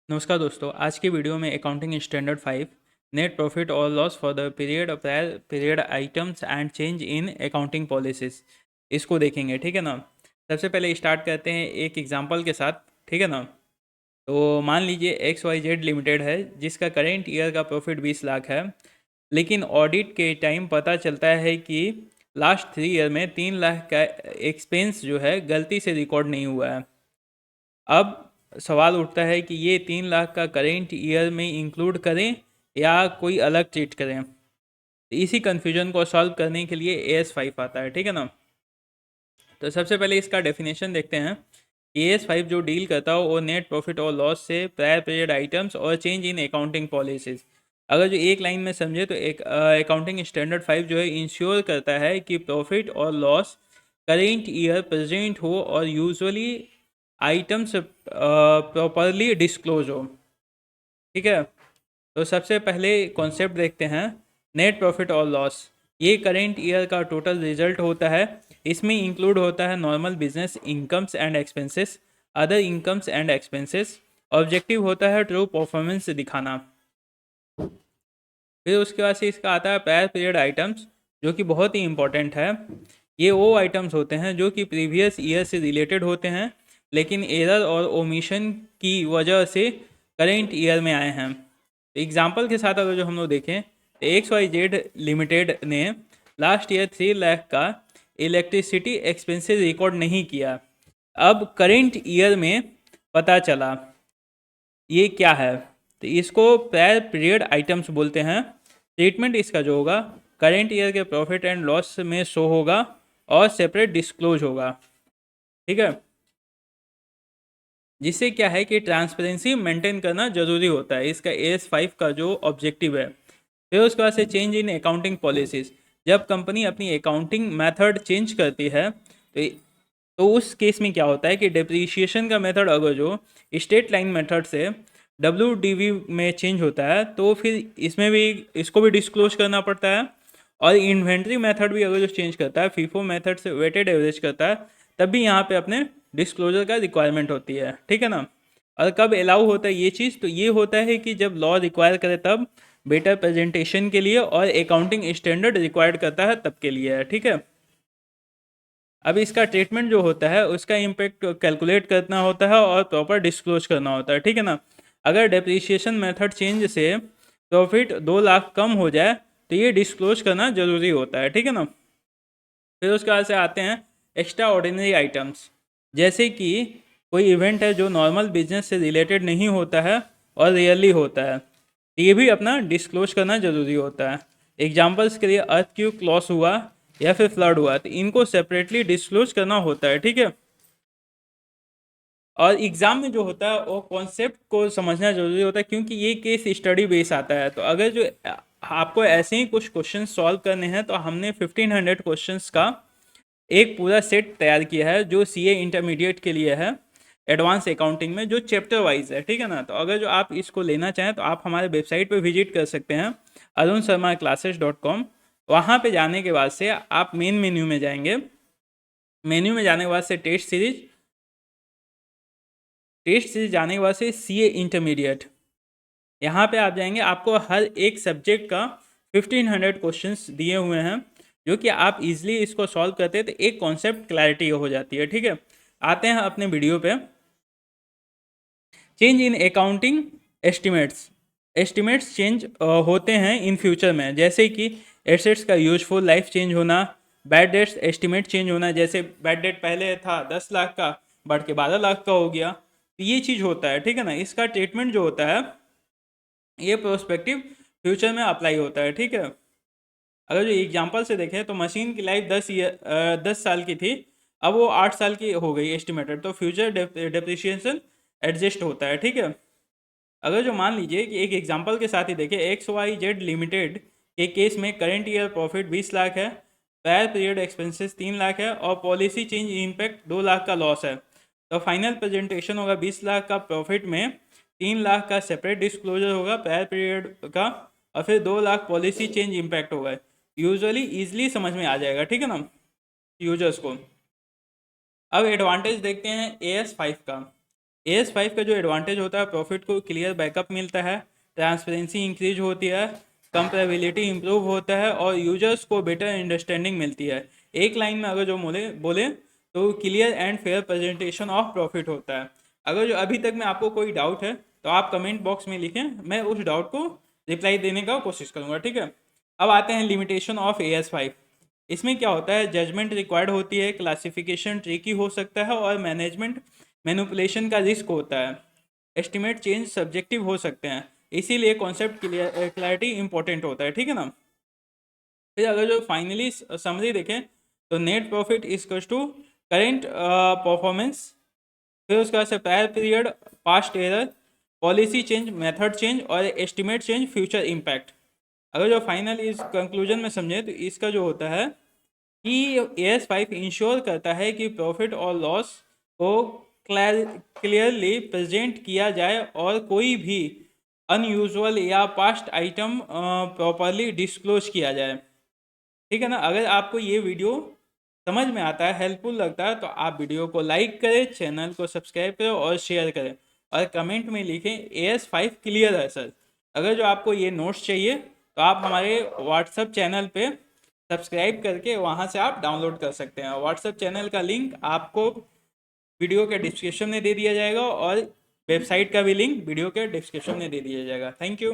नमस्कार दोस्तों, आज की वीडियो में अकाउंटिंग स्टैंडर्ड 5 नेट प्रॉफिट और loss for the period of prior period items and change in accounting policies इसको देखेंगे। ठीक है ना। सबसे पहले स्टार्ट करते हैं एक एग्जांपल के साथ। ठीक है ना। तो मान लीजिए एक्स वाई जेड लिमिटेड है जिसका करेंट ईयर का प्रॉफिट 20 लाख है, लेकिन ऑडिट के टाइम पता चलता है कि लास्ट 3 ईयर में 3 लाख का एक्सपेंस जो है गलती से रिकॉर्ड नहीं हुआ है। अब सवाल उठता है कि ये 3 लाख का करेंट ईयर में इंक्लूड करें या कोई अलग ट्रीट करें। तो इसी कन्फ्यूजन को सॉल्व करने के लिए AS5 आता है। ठीक है ना। तो सबसे पहले इसका डेफिनेशन देखते हैं। AS5 जो डील करता हो वो नेट प्रॉफिट और लॉस से, प्रायर पीरियड आइटम्स और चेंज इन अकाउंटिंग पॉलिसीज। अगर जो एक लाइन में समझे तो एक अकाउंटिंग स्टैंडर्ड 5 जो है इंश्योर करता है कि प्रॉफिट और लॉस करेंट ईयर प्रेजेंट हो और यूजुअली आइटम्स प्रॉपरली डिस्क्लोज हो। ठीक है। तो सबसे पहले कॉन्सेप्ट देखते हैं। नेट प्रॉफिट और लॉस ये करेंट ईयर का टोटल रिजल्ट होता है। इसमें इंक्लूड होता है normal business incomes and expenses, other incomes and expenses. Objective होता है ट्रू परफॉर्मेंस दिखाना। फिर उसके बाद से इसका आता है प्रायर पीरियड आइटम्स, जो कि बहुत ही इंपॉर्टेंट है। ये वो आइटम्स होते हैं जो कि प्रीवियस ईयर से रिलेटेड होते हैं, लेकिन एरर और ओमिशन की वजह से करेंट ईयर में आए हैं। एग्जाम्पल के साथ अगर जो हम लोग देखें तो एक्स वाई जेड लिमिटेड ने लास्ट ईयर 3 लाख का इलेक्ट्रिसिटी एक्सपेंसेस रिकॉर्ड नहीं किया। अब करेंट ईयर में पता चला ये क्या है, तो इसको प्रायर पीरियड आइटम्स बोलते हैं। ट्रीटमेंट इसका जो होगा करेंट ईयर के प्रॉफिट एंड लॉस में शो होगा और सेपरेट डिस्क्लोज होगा। ठीक है। जिससे क्या है कि ट्रांसपेरेंसी मेंटेन करना जरूरी होता है, इसका AS5 का जो ऑब्जेक्टिव है। फिर उसके बाद से चेंज इन अकाउंटिंग पॉलिसीज। जब कंपनी अपनी अकाउंटिंग मेथड चेंज करती है तो उस केस में क्या होता है कि डेप्रीशिएशन का मेथड अगर जो स्टेट लाइन मेथड से WDV में चेंज होता है तो फिर इसमें भी इसको भी डिस्क्लोज करना पड़ता है। और इन्वेंट्री मेथड भी अगर जो चेंज करता है फीफो मेथड से वेटेड एवरेज करता है, तब भी यहाँ पे अपने डिस्क्लोजर का रिक्वायरमेंट होती है। ठीक है ना। और कब अलाउ होता है ये चीज़, तो ये होता है कि जब लॉ रिक्वायर करे तब, बेटर प्रेजेंटेशन के लिए, और अकाउंटिंग स्टैंडर्ड रिक्वायर्ड करता है तब के लिए है। ठीक है। अब इसका ट्रीटमेंट जो होता है उसका इम्पैक्ट कैलकुलेट करना होता है और प्रॉपर डिस्क्लोज करना होता है। ठीक है ना। अगर डेप्रीशिएशन मेथड चेंज से प्रॉफिट 2 लाख कम हो जाए तो ये डिस्क्लोज करना जरूरी होता है। ठीक है ना। फिर उसके बाद से आते हैं एक्स्ट्रा ऑर्डिनरी आइटम्स। जैसे कि कोई इवेंट है जो नॉर्मल बिजनेस से रिलेटेड नहीं होता है और रियरली होता है, तो ये भी अपना डिस्क्लोज करना जरूरी होता है। एग्जाम्पल्स के लिए अर्थक्वेक लॉस हुआ या फिर फ्लड हुआ, तो इनको सेपरेटली डिस्क्लोज करना होता है। ठीक है। और एग्जाम में जो होता है वो कॉन्सेप्ट को समझना जरूरी होता है, क्योंकि ये केस स्टडी बेस आता है। तो अगर जो आपको ऐसे ही कुछ क्वेश्चन सॉल्व करने हैं तो हमने 1500 क्वेश्चंस का एक पूरा सेट तैयार किया है जो CA इंटरमीडिएट के लिए है, एडवांस अकाउंटिंग में, जो चैप्टर वाइज है। ठीक है ना। तो अगर जो आप इसको लेना चाहें तो आप हमारे वेबसाइट पर विजिट कर सकते हैं, arunsharmaclasses.com। वहाँ पे जाने के बाद से आप मेन मेन्यू में जाएंगे। मेन्यू में जाने के बाद से टेस्ट सीरीज जाने के बाद से CA इंटरमीडिएट, यहाँ पे आप जाएंगे। आपको हर एक सब्जेक्ट का 1500 क्वेश्चंस दिए हुए हैं, जो कि आप इजीली इसको सॉल्व करते हैं तो एक कॉन्सेप्ट क्लैरिटी हो जाती है। ठीक है। आते हैं अपने वीडियो पे। Change in accounting estimates. Estimates change होते हैं इन फ्यूचर में, जैसे कि एसेट्स का यूजफुल लाइफ चेंज होना, बैड डेट्स एस्टिमेट चेंज होना। जैसे बैड डेट पहले था 10 लाख का, बढ़ के 12 लाख का हो गया, तो ये चीज़ होता है। ठीक है ना। इसका ट्रीटमेंट जो होता है ये प्रोस्पेक्टिव फ्यूचर में अप्लाई होता है। ठीक है। अगर जो एग्जांपल से देखें तो मशीन की लाइफ 10 साल की थी, अब वो 8 साल की हो गई एस्टिमेटेड, तो फ्यूचर डेप्रिसिएशन एडजस्ट होता है। ठीक है। अगर जो मान लीजिए कि एक एग्जांपल के साथ ही देखें, XYZ लिमिटेड के केस में करेंट ईयर प्रॉफिट 20 लाख है, प्रायर पीरियड एक्सपेंसेस 3 लाख है और पॉलिसी चेंज इम्पैक्ट 2 लाख का लॉस है। तो फाइनल प्रेजेंटेशन होगा 20 लाख का प्रॉफिट में 3 लाख का सेपरेट डिस्क्लोजर होगा प्रायर पीरियड का, और फिर 2 लाख पॉलिसी चेंज इम्पैक्ट होगा। यूजुअली ईजिली समझ में आ जाएगा। ठीक है ना, यूजर्स को। अब एडवांटेज देखते हैं AS5 का। AS5 का जो एडवांटेज होता है, प्रॉफिट को क्लियर बैकअप मिलता है, ट्रांसपेरेंसी इंक्रीज होती है, कंपेरेबिलिटी इंप्रूव होता है और यूजर्स को बेटर अंडरस्टैंडिंग मिलती है। एक लाइन में अगर जो बोले बोले तो clear and fair presentation of profit होता है। अगर जो अभी तक में आपको कोई डाउट है तो आप कमेंट बॉक्स में लिखें, मैं उस डाउट को रिप्लाई देने का कोशिश करूँगा, ठीक है। अब आते हैं लिमिटेशन ऑफ AS5। इसमें क्या होता है, जजमेंट रिक्वायर्ड होती है, क्लासिफिकेशन ट्रिकी हो सकता है और मैनेजमेंट मैनिपुलेशन का रिस्क होता है, एस्टिमेट चेंज सब्जेक्टिव हो सकते हैं, इसीलिए कॉन्सेप्ट क्लैरिटी इंपॉर्टेंट होता है, ठीक है ना। फिर अगर जो फाइनली समरी देखें तो net profit is to current performance, फिर उसके बाद से prior period, past error, policy change, method change और एस्टिमेट चेंज, फ्यूचर इम्पैक्ट। अगर जो फाइनल इस कंक्लूजन में समझे तो इसका जो होता है कि AS5 इंश्योर करता है कि प्रॉफिट और लॉस को क्लियरली प्रेजेंट किया जाए और कोई भी अनयूजुअल या पास्ट आइटम प्रॉपरली डिस्क्लोज किया जाए, ठीक है ना। अगर आपको ये वीडियो समझ में आता है, हेल्पफुल लगता है, तो आप वीडियो को लाइक करें, चैनल को सब्सक्राइब करें और शेयर करें और कमेंट में लिखें AS5 क्लियर है सर। अगर जो आपको ये नोट्स चाहिए तो आप हमारे व्हाट्सएप चैनल पे सब्सक्राइब करके वहाँ से आप डाउनलोड कर सकते हैं। व्हाट्सएप चैनल का लिंक आपको वीडियो के डिस्क्रिप्शन में दे दिया जाएगा और वेबसाइट का भी लिंक वीडियो के डिस्क्रिप्शन में दे दिया जाएगा। Thank you.